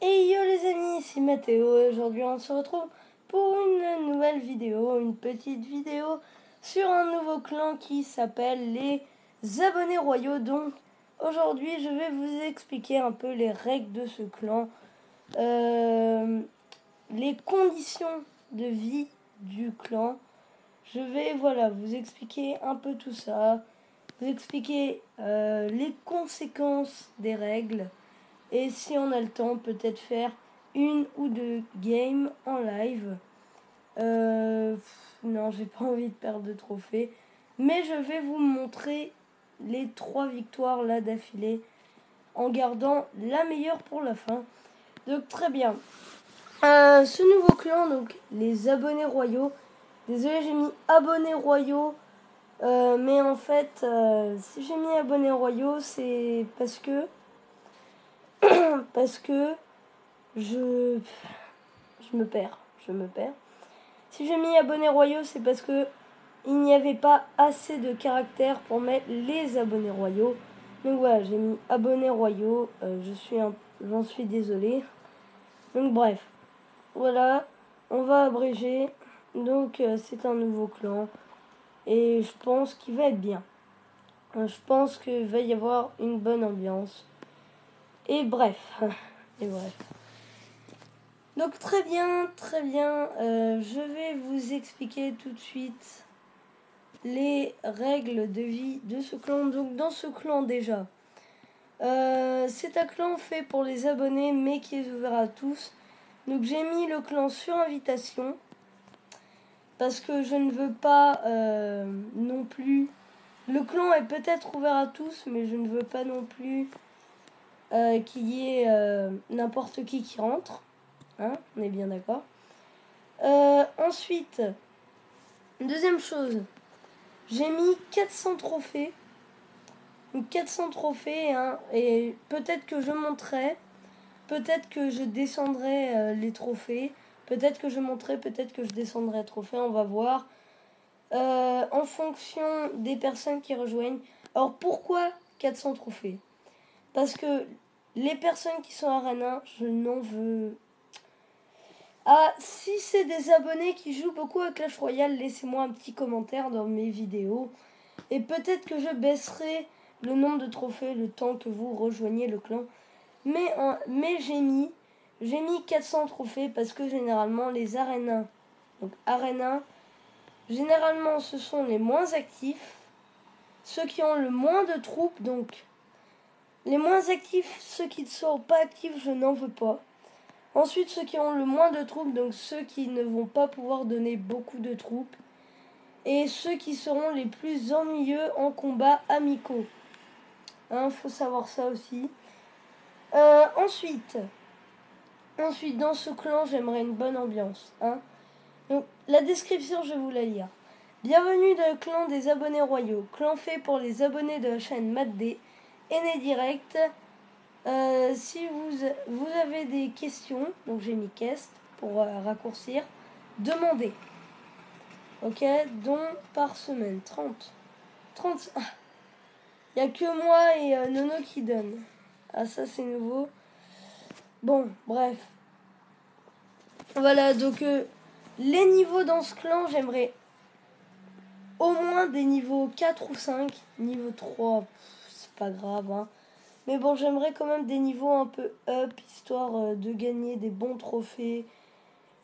Et yo les amis, c'est Mathéo et aujourd'hui on se retrouve pour une nouvelle vidéo, une petite vidéo sur un nouveau clan qui s'appelle les abonnés royaux. Donc aujourd'hui je vais vous expliquer un peu les règles de ce clan, les conditions de vie du clan. Je vais vous expliquer un peu tout ça, vous expliquer les conséquences des règles. Et si on a le temps, peut-être faire une ou deux games en live. Non, j'ai pas envie de perdre de trophées. Mais je vais vous montrer les 3 victoires là d'affilée. En gardant la meilleure pour la fin. Donc très bien. Ce nouveau clan, donc les abonnés royaux. Désolé, j'ai mis abonnés royaux. Mais en fait, si j'ai mis abonnés royaux, c'est parce que je me perds. Si j'ai mis abonnés royaux, c'est parce que il n'y avait pas assez de caractères pour mettre les abonnés royaux. Donc voilà, j'ai mis abonnés royaux. J'en suis désolé. Donc bref, voilà, on va abréger. Donc c'est un nouveau clan et je pense qu'il va être bien. Je pense qu'il va y avoir une bonne ambiance. Et bref, Donc très bien. Je vais vous expliquer tout de suite les règles de vie de ce clan. Donc dans ce clan déjà, c'est un clan fait pour les abonnés mais qui est ouvert à tous. Donc j'ai mis le clan sur invitation parce que je ne veux pas non plus... Le clan est peut-être ouvert à tous mais je ne veux pas non plus qu'il y ait n'importe qui rentre. Hein, on est bien d'accord. Ensuite, deuxième chose, j'ai mis 400 trophées. Donc 400 trophées, hein, et peut-être que je monterai, peut-être que je descendrai les trophées, peut-être que je monterai, peut-être que je descendrai trophées, on va voir. En fonction des personnes qui rejoignent. Alors pourquoi 400 trophées? Parce que les personnes qui sont Arena, je n'en veux... Ah, si c'est des abonnés qui jouent beaucoup à Clash Royale, laissez-moi un petit commentaire dans mes vidéos. Et peut-être que je baisserai le nombre de trophées le temps que vous rejoignez le clan. Mais j'ai mis 400 trophées parce que généralement les arénas, donc arénas, généralement ce sont les moins actifs, ceux qui ont le moins de troupes, donc les moins actifs, ceux qui ne sont pas actifs, je n'en veux pas. Ensuite, ceux qui ont le moins de troupes, donc ceux qui ne vont pas pouvoir donner beaucoup de troupes. Et ceux qui seront les plus ennuyeux en combat amicaux. Hein, faut savoir ça aussi. Ensuite, dans ce clan, j'aimerais une bonne ambiance. Hein. Donc, la description, je vais vous la lire. Bienvenue dans le clan des abonnés royaux. Clan fait pour les abonnés de la chaîne MatD et né direct. Si vous avez des questions, donc j'ai mis quest pour raccourcir, demandez. Ok, dons par semaine, 30. Il n'y a que moi et Nono qui donnent. Ah, ça c'est nouveau. Bon, bref. Voilà, donc les niveaux dans ce clan, j'aimerais au moins des niveaux 4 ou 5. Niveau 3, c'est pas grave, hein. Mais bon, j'aimerais quand même des niveaux un peu up, histoire de gagner des bons trophées.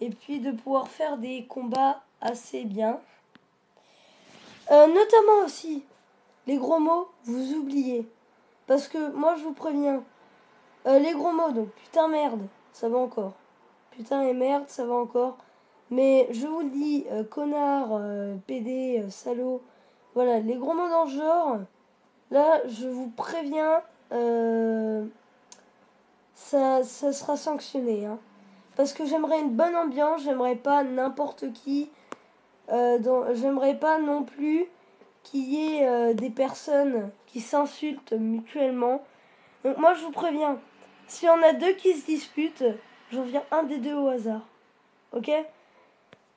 Et puis de pouvoir faire des combats assez bien. Notamment aussi, les gros mots, vous oubliez. Parce que moi, je vous préviens, les gros mots, donc putain, merde, ça va encore. Putain et merde, ça va encore. Mais je vous le dis, connard, PD, salaud, voilà, les gros mots dans ce genre, là, je vous préviens, ça sera sanctionné. Hein. Parce que j'aimerais une bonne ambiance, j'aimerais pas n'importe qui. J'aimerais pas non plus qu'il y ait des personnes qui s'insultent mutuellement. Donc moi, je vous préviens, si on a deux qui se disputent, j'en viens un des deux au hasard. Ok?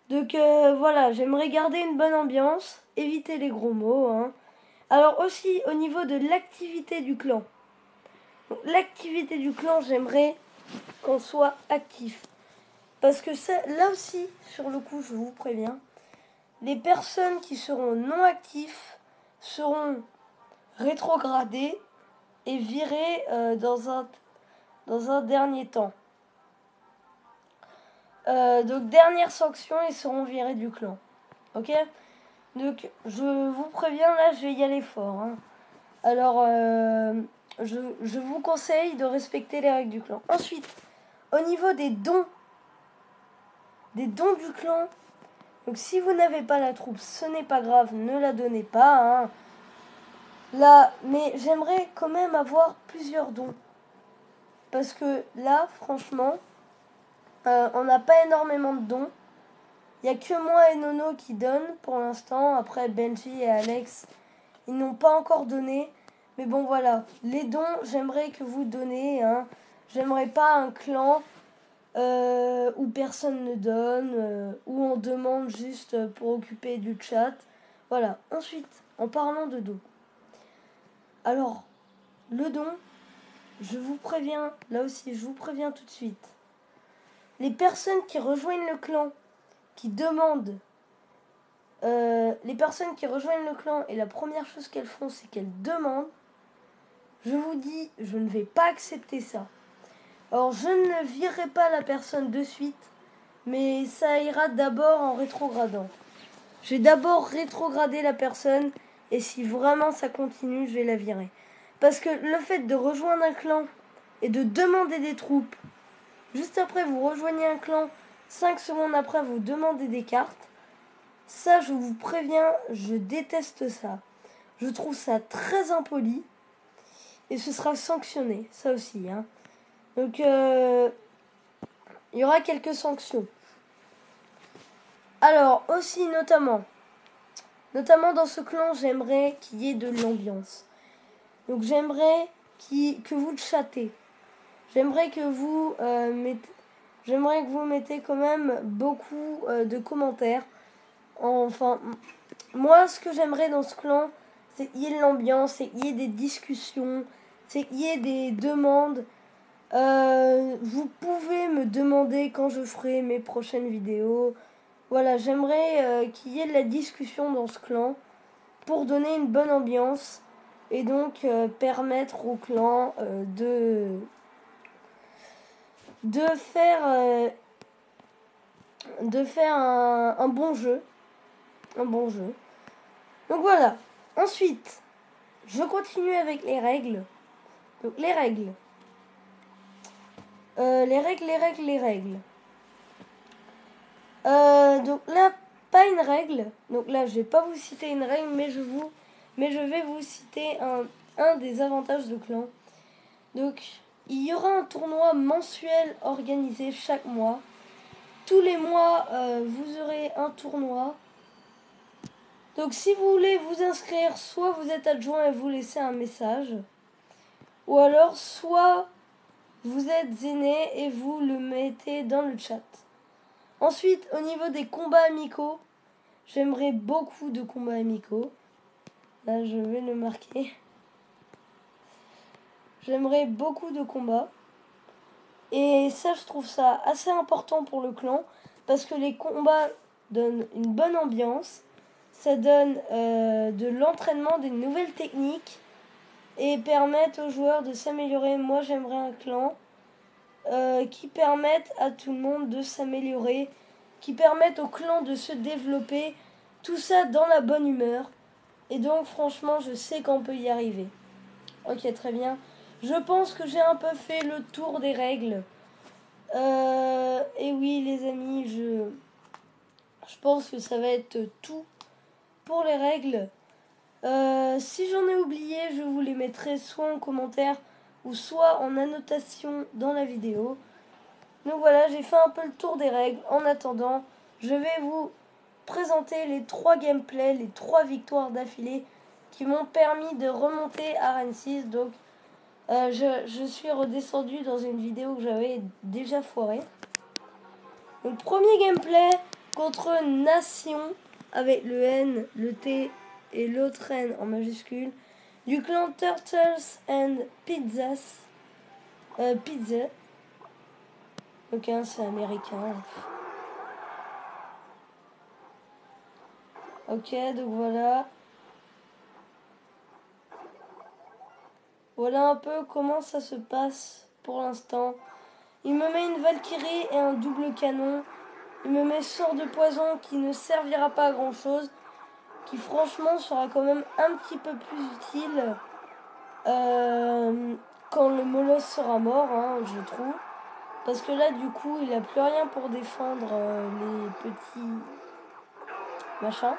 Donc voilà, j'aimerais garder une bonne ambiance, éviter les gros mots. Hein. Alors aussi, au niveau de l'activité du clan. L'activité du clan, j'aimerais qu'on soit actif. Parce que ça, là aussi, sur le coup, je vous préviens, les personnes qui seront non actifs seront rétrogradées et virées dans un dernier temps. Donc dernière sanction, ils seront virés du clan. Ok? Donc je vous préviens, là je vais y aller fort. Hein. Alors je vous conseille de respecter les règles du clan. Ensuite, au niveau des dons du clan, donc si vous n'avez pas la troupe, ce n'est pas grave, ne la donnez pas. Hein. Là, mais j'aimerais quand même avoir plusieurs dons. Parce que là, franchement, on n'a pas énormément de dons. Il n'y a que moi et Nono qui donnent pour l'instant. Après, Benji et Alex, ils n'ont pas encore donné. Mais bon, voilà. Les dons, j'aimerais que vous donnez. Hein. J'aimerais pas un clan où personne ne donne, où on demande juste pour occuper du chat. Voilà. Ensuite, en parlant de dons. Alors, le don, je vous préviens, là aussi, je vous préviens tout de suite. Les personnes qui rejoignent le clan, qui demandent les personnes qui rejoignent le clan et la première chose qu'elles font c'est qu'elles demandent, je vous dis, je ne vais pas accepter ça. Alors je ne virerai pas la personne de suite, mais ça ira d'abord en rétrogradant. Je vais d'abord rétrograder la personne et si vraiment ça continue, je vais la virer. Parce que le fait de rejoindre un clan et de demander des troupes, juste après vous rejoignez un clan, 5 secondes après vous demandez des cartes, ça, je vous préviens, je déteste ça. Je trouve ça très impoli. Et ce sera sanctionné, ça aussi. Hein. Donc, il y aura quelques sanctions. Alors, aussi, notamment dans ce clan, j'aimerais qu'il y ait de l'ambiance. Donc, j'aimerais que vous le chattez. J'aimerais que vous mettez quand même beaucoup de commentaires. Enfin, moi, ce que j'aimerais dans ce clan, c'est qu'il y ait de l'ambiance, c'est qu'il y ait des discussions, c'est qu'il y ait des demandes. Vous pouvez me demander quand je ferai mes prochaines vidéos. Voilà, j'aimerais qu'il y ait de la discussion dans ce clan pour donner une bonne ambiance et donc permettre au clan de faire un bon jeu. Un bon jeu. Donc voilà. Ensuite, je continue avec les règles. Donc les règles. Les règles. Donc là, pas une règle. Donc là, je vais pas vous citer une règle, mais je vais vous citer un des avantages de clan. Donc, il y aura un tournoi mensuel organisé chaque mois. Tous les mois, vous aurez un tournoi. Donc si vous voulez vous inscrire, soit vous êtes adjoint et vous laissez un message, ou alors soit vous êtes aîné et vous le mettez dans le chat. Ensuite, au niveau des combats amicaux, j'aimerais beaucoup de combats amicaux. Là, je vais le marquer. J'aimerais beaucoup de combats. Et ça, je trouve ça assez important pour le clan, parce que les combats donnent une bonne ambiance. Ça donne de l'entraînement, des nouvelles techniques et permettent aux joueurs de s'améliorer. Moi, j'aimerais un clan qui permette à tout le monde de s'améliorer, qui permette au clan de se développer, tout ça dans la bonne humeur. Et donc, franchement, je sais qu'on peut y arriver. Ok, très bien. Je pense que j'ai un peu fait le tour des règles. Et oui, les amis, je pense que ça va être tout pour les règles. Si j'en ai oublié, je vous les mettrai soit en commentaire ou soit en annotation dans la vidéo. Donc voilà, j'ai fait un peu le tour des règles. En attendant, je vais vous présenter les 3 gameplays, les 3 victoires d'affilée qui m'ont permis de remonter à Rennes 6. Donc je suis redescendu dans une vidéo que j'avais déjà foirée. Donc premier gameplay contre Nation avec le N, le T et l'autre N en majuscule du clan Turtles and Pizza. Ok, c'est américain. Ok, donc voilà. Voilà un peu comment ça se passe pour l'instant. Il me met une Valkyrie et un double canon. Il me met sort de poison qui ne servira pas à grand chose. Qui franchement sera quand même un petit peu plus utile quand le molosse sera mort, hein, je trouve. Parce que là, du coup, il n'a plus rien pour défendre les petits machins.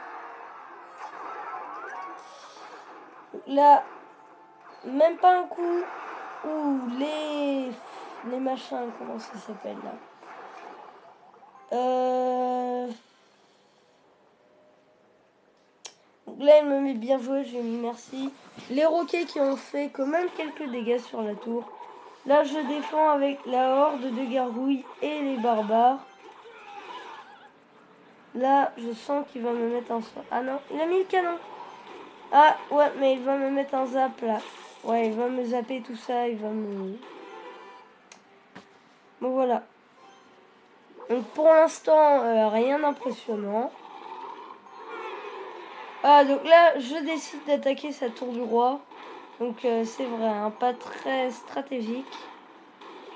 Là, même pas un coup où les machins, comment ça s'appelle là Donc là, il me met bien joué, j'ai mis merci. Les roquets qui ont fait quand même quelques dégâts sur la tour. Là, je défends avec la horde de gargouilles et les barbares. Là, je sens qu'il va me mettre un... Ah non, il a mis le canon. Ah, ouais, mais il va me mettre un zap, là. Ouais, il va me zapper tout ça, il va me... Bon, voilà. Donc, pour l'instant, rien d'impressionnant. Ah, donc là, je décide d'attaquer sa tour du roi. Donc, c'est vrai, hein, pas très stratégique.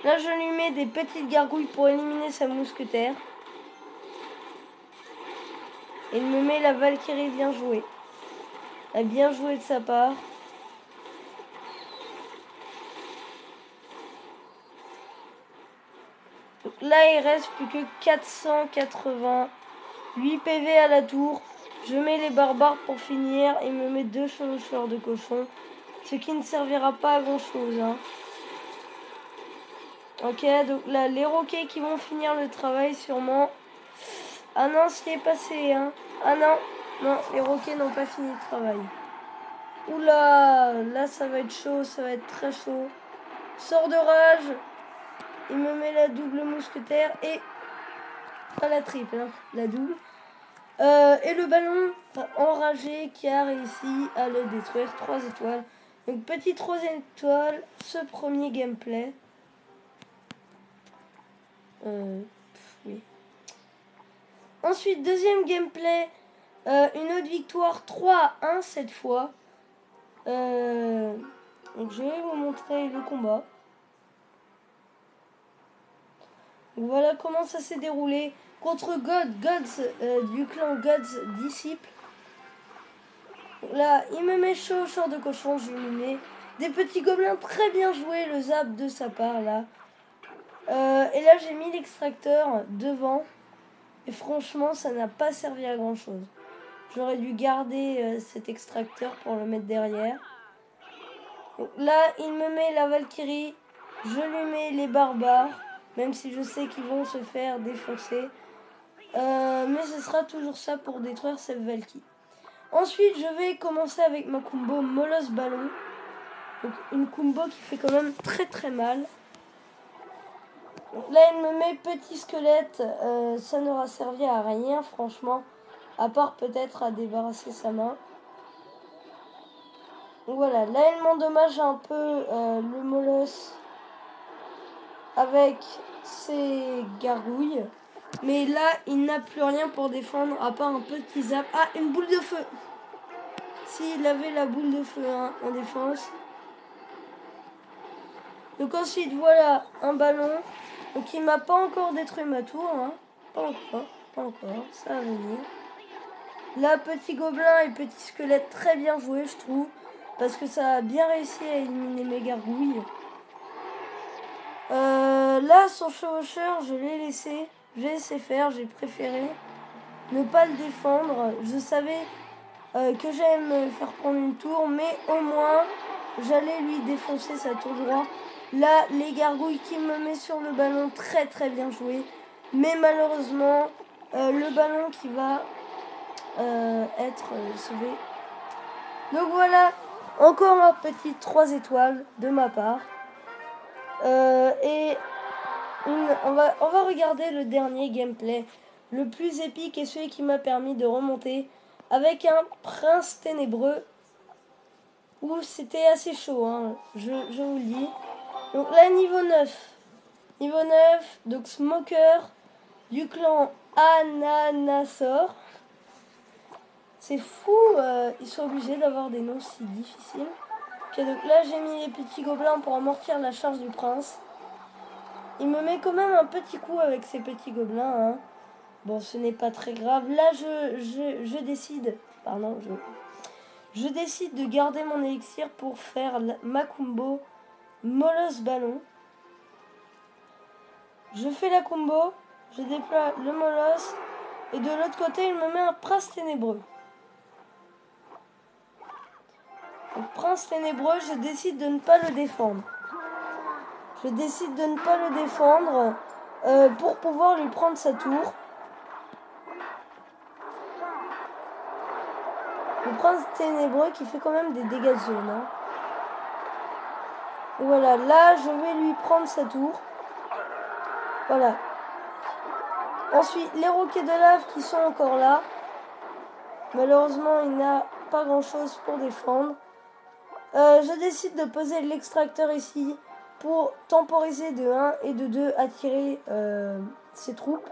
Là, je lui mets des petites gargouilles pour éliminer sa mousquetaire. Et il me met la Valkyrie bien jouée. A bien joué de sa part. Donc là, il reste plus que 488 PV à la tour. Je mets les barbares pour finir. Il me met 2 chevaucheurs de cochon. Ce qui ne servira pas à grand chose. Hein. Ok, donc là, les roquets qui vont finir le travail sûrement. Ah non, ce qui est passé. Hein. Ah non, non, les roquets n'ont pas fini le travail. Oula, là ça va être chaud, ça va être très chaud. Sort de rage. Il me met la double mousquetaire et... Pas la triple, hein, la double. Et le ballon enragé qui a réussi à le détruire. 3 étoiles. Donc petite 3e étoile, ce premier gameplay. Oui. Ensuite, deuxième gameplay. Une autre victoire 3-1 cette fois. Donc je vais vous montrer le combat. Donc voilà comment ça s'est déroulé contre Gods du clan Gods Disciple. Là, il me met chaud de cochon, je lui mets des petits gobelins très bien joués, le zap de sa part là. Et là, j'ai mis l'extracteur devant. Et franchement, ça n'a pas servi à grand chose. J'aurais dû garder cet extracteur pour le mettre derrière. Donc là, il me met la Valkyrie. Je lui mets les barbares. Même si je sais qu'ils vont se faire défoncer. Mais ce sera toujours ça pour détruire cette Valkyrie. Ensuite, je vais commencer avec ma combo Molosse Ballon. Donc, une combo qui fait quand même très très mal. Donc là, il me met petit squelette. Ça n'aura servi à rien, franchement. À part peut-être à débarrasser sa main. Donc voilà, là, il m'endommage un peu le Molosse avec ses gargouilles. Mais là, il n'a plus rien pour défendre à part un petit zap. Ah, une boule de feu. S'il avait la boule de feu hein, en défense. Donc ensuite, voilà, un ballon. Donc il m'a pas encore détruit ma tour. Hein. Pas encore. Ça va venir. Là, petit gobelin et petit squelette très bien joué, je trouve. Parce que ça a bien réussi à éliminer mes gargouilles. Là, son chevaucheur, je l'ai laissé. J'ai laissé faire, j'ai préféré ne pas le défendre. Je savais que j'allais me faire prendre une tour, mais au moins, j'allais lui défoncer sa tour droite. Là, les gargouilles qui me met sur le ballon, très très bien joué. Mais malheureusement, le ballon qui va être sauvé. Donc voilà, encore un petit 3 étoiles de ma part. Et on va regarder le dernier gameplay, le plus épique et celui qui m'a permis de remonter avec un prince ténébreux où c'était assez chaud, hein, je vous le dis. Donc là, niveau 9, Niveau 9, donc Smoker du clan Ananasor. C'est fou, ils sont obligés d'avoir des noms si difficiles. Ok, donc là j'ai mis les petits gobelins pour amortir la charge du prince. Il me met quand même un petit coup avec ces petits gobelins. Hein. Bon, ce n'est pas très grave. Là, je décide... Pardon, je décide de garder mon élixir pour faire ma combo Molosse Ballon. Je fais la combo, je déploie le Molosse. Et de l'autre côté, il me met un Prince Ténébreux. Le Prince Ténébreux, je décide de ne pas le défendre. Je décide de ne pas le défendre pour pouvoir lui prendre sa tour. Le Prince Ténébreux qui fait quand même des dégâts de zone. Hein. Voilà, là je vais lui prendre sa tour. Voilà. Ensuite, les roquets de lave qui sont encore là. Malheureusement, il n'a pas grand chose pour défendre. Je décide de poser l'extracteur ici pour temporiser de 1 et de 2 attirer ses troupes.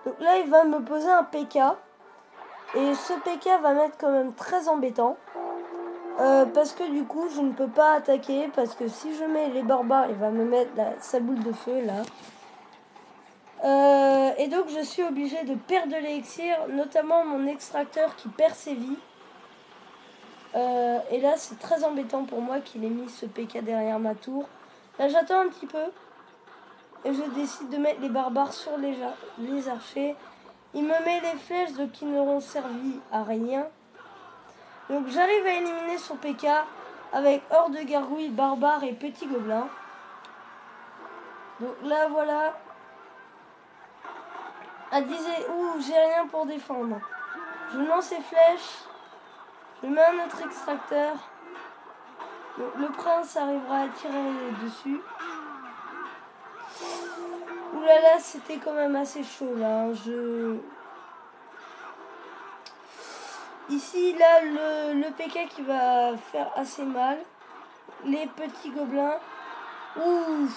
Donc là, il va me poser un PK. Et ce PK va m'être quand même très embêtant. Parce que du coup, je ne peux pas attaquer. Parce que si je mets les barbares, il va me mettre sa boule de feu là. Et donc, je suis obligé de perdre de l'élixir. Notamment mon extracteur qui perd ses vies. Et là, c'est très embêtant pour moi qu'il ait mis ce PK derrière ma tour. Là, j'attends un petit peu. Et je décide de mettre les barbares sur les archers. Il me met les flèches donc qui n'auront servi à rien. Donc j'arrive à éliminer son PK avec horde de gargouilles, barbares et petits gobelins. Donc là voilà. Elle disait, ouh, j'ai rien pour défendre. Je lance les flèches. Je mets un autre extracteur. Donc, le prince arrivera à tirer dessus. Ouh là là, c'était quand même assez chaud là. Ici, là, le PK qui va faire assez mal. Les petits gobelins. Ouh.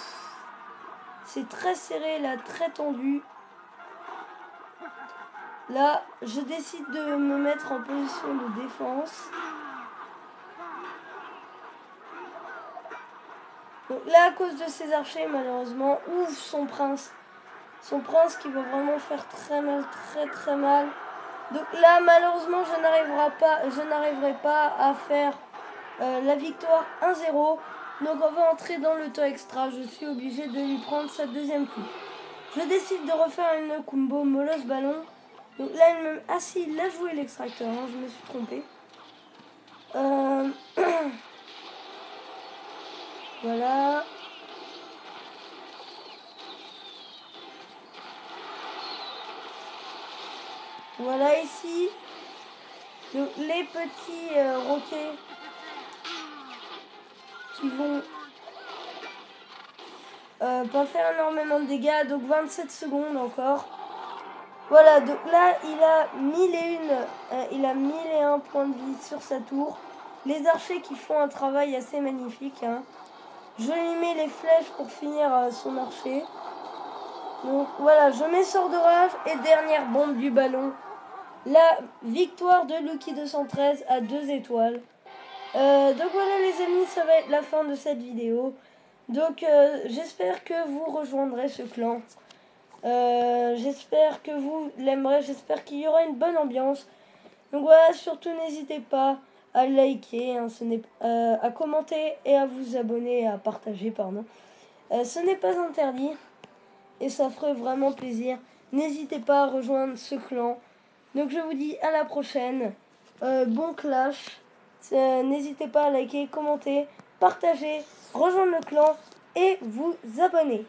C'est très serré là, très tendu. Là, je décide de me mettre en position de défense. Donc là, à cause de ces archers, malheureusement, ouf, son prince. Son prince qui va vraiment faire très mal, très très mal. Donc là, malheureusement, je n'arriverai pas à faire la victoire 1-0. Donc on va entrer dans le temps extra. Je suis obligé de lui prendre sa deuxième coup. Je décide de refaire une combo Molosse Ballon. Donc là, ah si, il a joué l'extracteur, hein, je me suis trompé. Voilà. Voilà ici. Donc, les petits roquets qui vont pas faire énormément de dégâts. Donc 27 secondes encore. Voilà, donc là il a 1001 points de vie sur sa tour. Les archers qui font un travail assez magnifique. Hein. Je lui mets les flèches pour finir son archer. Donc voilà, je mets sort d'orage et dernière bombe du ballon. La victoire de Lucky 213 à 2 étoiles. Donc voilà les amis, ça va être la fin de cette vidéo. Donc j'espère que vous rejoindrez ce clan. J'espère que vous l'aimerez, j'espère qu'il y aura une bonne ambiance. Donc voilà, surtout n'hésitez pas à liker, hein, à commenter et à vous abonner, à partager, pardon. Ce n'est pas interdit et ça ferait vraiment plaisir. N'hésitez pas à rejoindre ce clan. Donc je vous dis à la prochaine. Bon clash. N'hésitez pas à liker, commenter, partager, rejoindre le clan et vous abonner.